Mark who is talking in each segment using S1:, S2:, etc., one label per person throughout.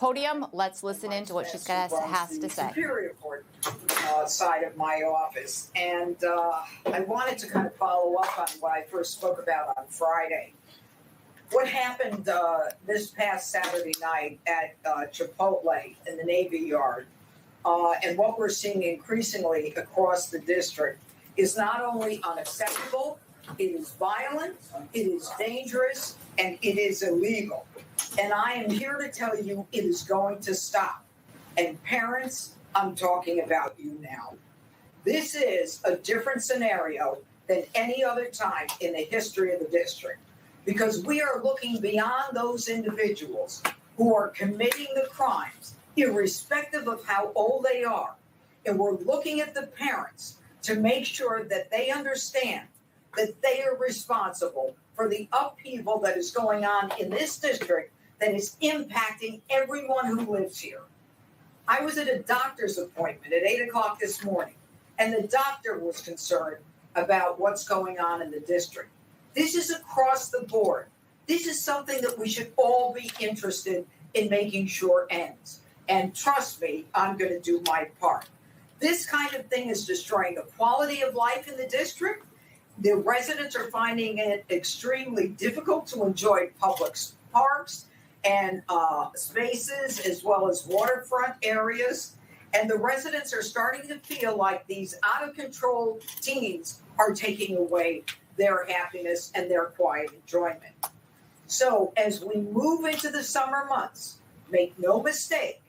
S1: podium. Let's listen in to what she's has to say.
S2: Superior Court side of my office, and I wanted to kind of follow up on what I first spoke about on Friday. What happened this past Saturday night at Chipotle in the Navy Yard, and what we're seeing increasingly across the district is not only unacceptable, it is violent, it is dangerous, and it is illegal. And I am here to tell you it is going to stop. And parents, I'm talking about you now. This is a different scenario than any other time in the history of the district, because we are looking beyond those individuals who are committing the crimes, irrespective of how old they are. And we're looking at the parents to make sure that they understand that they are responsible for the upheaval that is going on in this district that is impacting everyone who lives here. I was at a doctor's appointment at 8 o'clock this morning, and the doctor was concerned about what's going on in the district. This is across the board. This is something that we should all be interested in making sure ends. And trust me, I'm going to do my part. This kind of thing is destroying the quality of life in the district. The residents are finding it extremely difficult to enjoy public parks and spaces, as well as waterfront areas. And the residents are starting to feel like these out-of-control teens are taking away their happiness and their quiet enjoyment. So as we move into the summer months, make no mistake,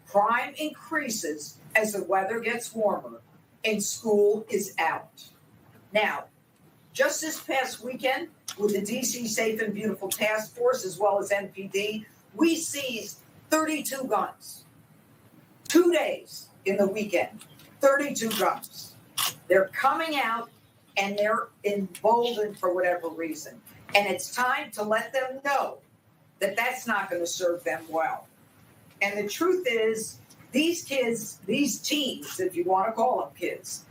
S2: crime increases as the weather gets warmer and school is out. Now, just this past weekend, with the D.C. Safe and Beautiful Task Force, as well as NPD, we seized 32 guns. 2 days in the weekend, 32 guns. They're coming out and they're emboldened for whatever reason. And it's time to let them know that that's not going to serve them well. And the truth is, these kids, these teens, if you want to call them kids,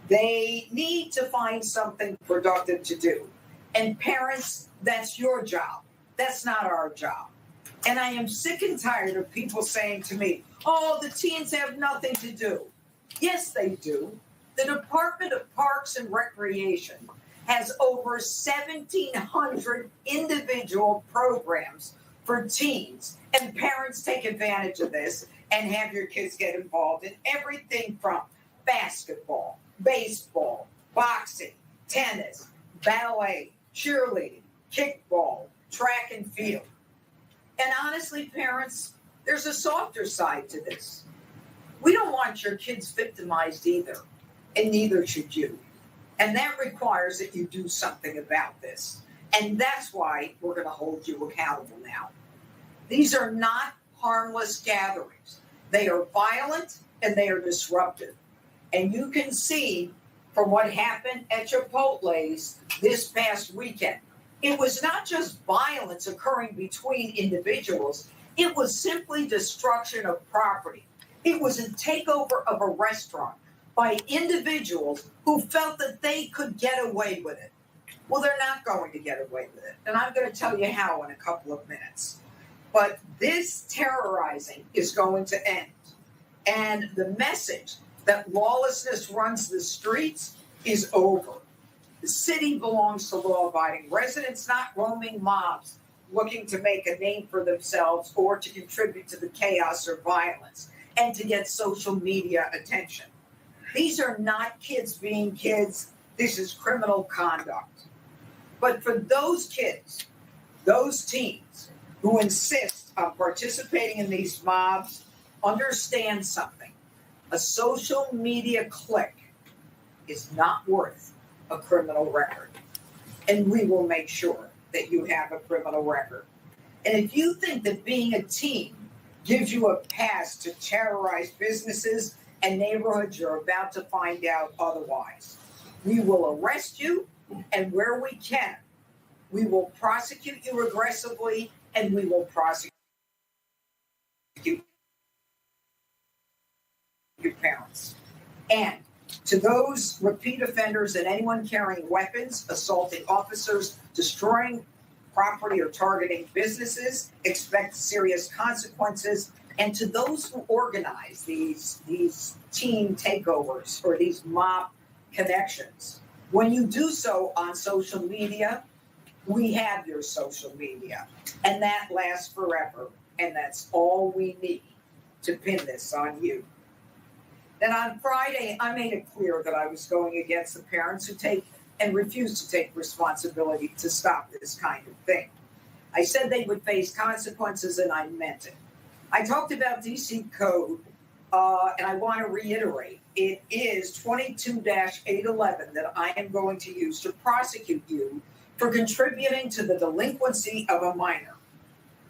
S2: they need to find something productive to do. And parents, that's your job. That's not our job. And I am sick and tired of people saying to me, oh, the teens have nothing to do. Yes, they do. The Department of Parks and Recreation has over 1,700 individual programs for teens, and parents take advantage of this and have your kids get involved in everything from basketball, baseball, boxing, tennis, ballet, cheerleading, kickball, track and field. And honestly, parents, there's a softer side to this. We don't want your kids victimized either, and neither should you. And that requires that you do something about this. And that's why we're going to hold you accountable now. These are not harmless gatherings. They are violent and they are disruptive. And you can see from what happened at Chipotle's this past weekend, it was not just violence occurring between individuals. It was simply destruction of property. It was a takeover of a restaurant by individuals who felt that they could get away with it. Well, they're not going to get away with it. And I'm going to tell you how in a couple of minutes. But this terrorizing is going to end. And the message that lawlessness runs the streets is over. The city belongs to law-abiding residents, not roaming mobs looking to make a name for themselves or to contribute to the chaos or violence and to get social media attention. These are not kids being kids. This is criminal conduct. But for those kids, those teens who insist on participating in these mobs, understand something. A social media click is not worth a criminal record. And we will make sure that you have a criminal record. And if you think that being a teen gives you a pass to terrorize businesses and neighborhoods, you're about to find out otherwise. We will arrest you, and where we can, we will prosecute you aggressively, and we will prosecute your parents. And to those repeat offenders and anyone carrying weapons, assaulting officers, destroying property or targeting businesses, expect serious consequences And to those who organize these teen takeovers or these mob connections, when you do so on social media, we have your social media, and that lasts forever, and that's all we need to pin this on you. Then on Friday, I made it clear that I was going against the parents who take and refuse to take responsibility to stop this kind of thing. I said they would face consequences, and I meant it. I talked about DC code, and I want to reiterate, it is 22-811 that I am going to use to prosecute you for contributing to the delinquency of a minor.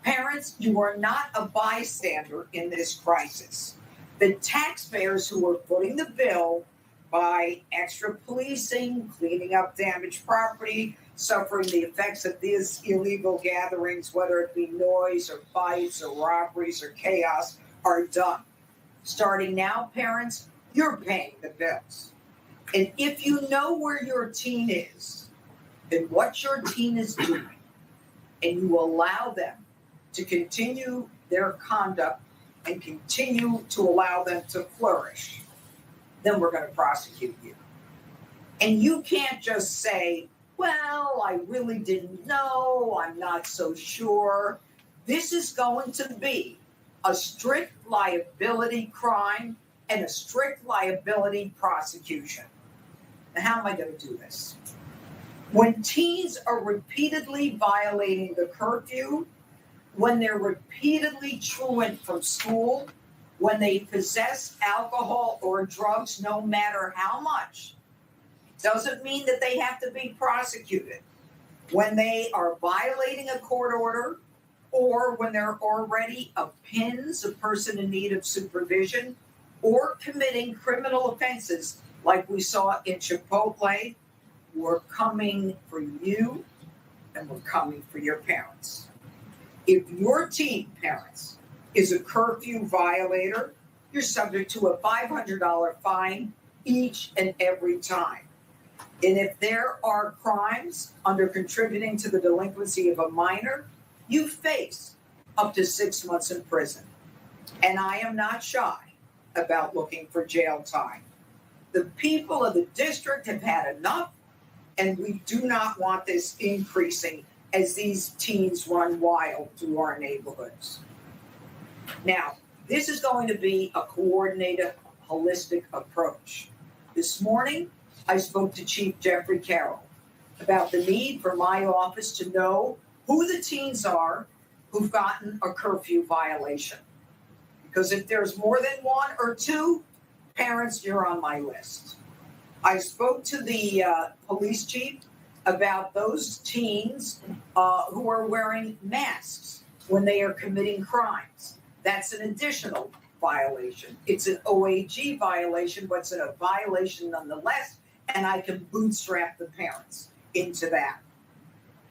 S2: Parents, you are not a bystander in this crisis. The taxpayers who are footing the bill by extra policing, cleaning up damaged property, suffering the effects of these illegal gatherings, whether it be noise or fights or robberies or chaos, are done. Starting now, parents, you're paying the bills. And if you know where your teen is and what your teen is doing, and you allow them to continue their conduct and continue to allow them to flourish, then we're going to prosecute you. And you can't just say, well, I really didn't know, I'm not so sure. This is going to be a strict liability crime and a strict liability prosecution. Now, how am I going to do this? When teens are repeatedly violating the curfew, when they're repeatedly truant from school, when they possess alcohol or drugs, no matter how much, doesn't mean that they have to be prosecuted. When they are violating a court order, or when they're already a PINS, a person in need of supervision, or committing criminal offenses like we saw in Chipotle, we're coming for you and we're coming for your parents. If your teen, parents, is a curfew violator, you're subject to a $500 fine each and every time. And if there are crimes under contributing to the delinquency of a minor, you face up to 6 months in prison. And I am not shy about looking for jail time. The people of the district have had enough, and we do not want this increasing as these teens run wild through our neighborhoods. Now, this is going to be a coordinated, holistic approach. This morning, I spoke to Chief Jeffrey Carroll about the need for my office to know who the teens are who've gotten a curfew violation. Because if there's more than one or two, parents, you're on my list. I spoke to the police chief about those teens who are wearing masks when they are committing crimes. That's an additional violation. It's an OAG violation, but it's a violation nonetheless, and I can bootstrap the parents into that.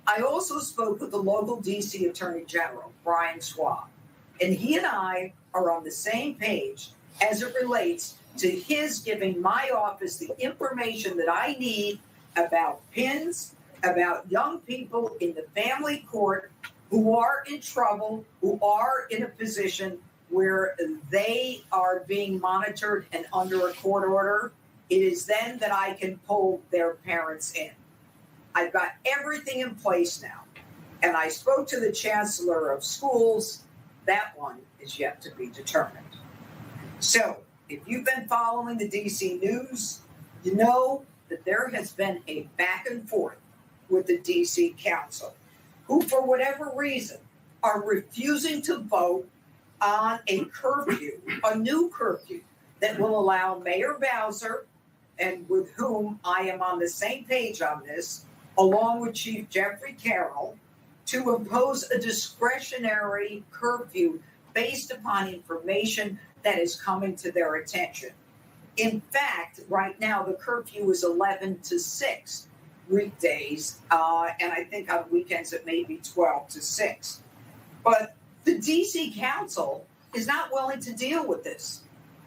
S2: I also spoke with the local D.C. Attorney General, Brian Schwab, and he and I are on the same page as it relates to his giving my office the information that I need about PINs, about young people in the family court who are in trouble, who are in a position where they are being monitored and under a court order. It is then that I can pull their parents in. I've got everything in place now. And I spoke to the chancellor of schools. That one is yet to be determined. So if you've been following the DC news, you know that there has been a back and forth with the DC Council, who for whatever reason are refusing to vote on a curfew, a new curfew that will allow Mayor Bowser, and with whom I am on the same page on this, along with Chief Jeffrey Carroll, to impose a discretionary curfew based upon information that is coming to their attention. In fact, right now the curfew is 11 to 6 weekdays, and I think on weekends it may be 12 to 6. But the DC Council is not willing to deal with this.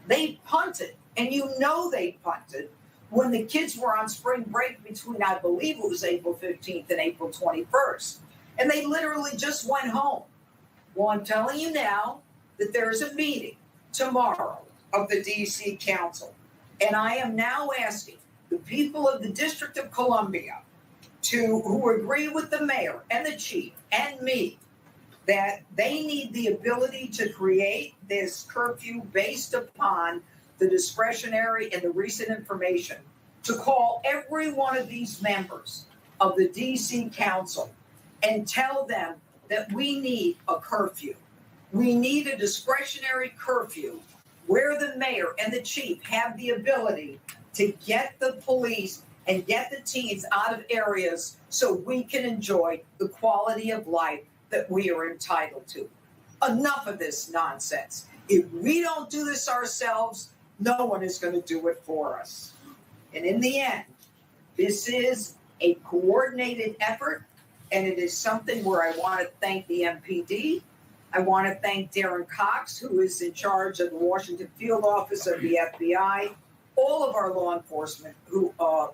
S2: They punted, and you know they punted when the kids were on spring break between, I believe it was April 15th and April 21st. And they literally just went home. Well, I'm telling you now, that there's a meeting tomorrow of the DC Council. And I am now asking the people of the District of Columbia who agree with the mayor and the chief and me that they need the ability to create this curfew based upon the discretionary and the recent information, to call every one of these members of the DC Council and tell them that we need a curfew. We need a discretionary curfew where the mayor and the chief have the ability to get the police and get the teens out of areas so we can enjoy the quality of life that we are entitled to. Enough of this nonsense. If we don't do this ourselves, no one is going to do it for us. And in the end, this is a coordinated effort, and it is something where I want to thank the MPD. I want to thank Darren Cox, who is in charge of the Washington Field Office of the FBI, all of our law enforcement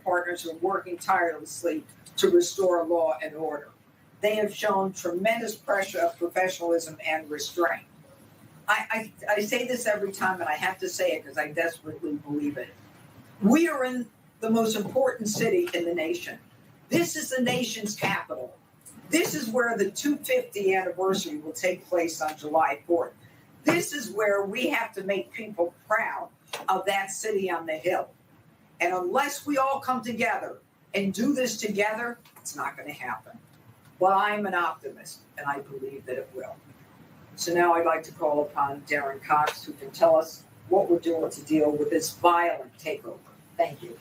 S2: partners who are working tirelessly to restore law and order. They have shown tremendous pressure, professionalism, and restraint. I say this every time, and I have to say it because I desperately believe it. We are in the most important city in the nation. This is the nation's capital. This is where the 250th anniversary will take place on July 4th. This is where we have to make people proud of that city on the hill. And unless we all come together and do this together, it's not going to happen. Well, I'm an optimist, and I believe that it will. So now I'd like to call upon Darren Cox, who can tell us what we're doing to deal with this violent takeover. Thank you.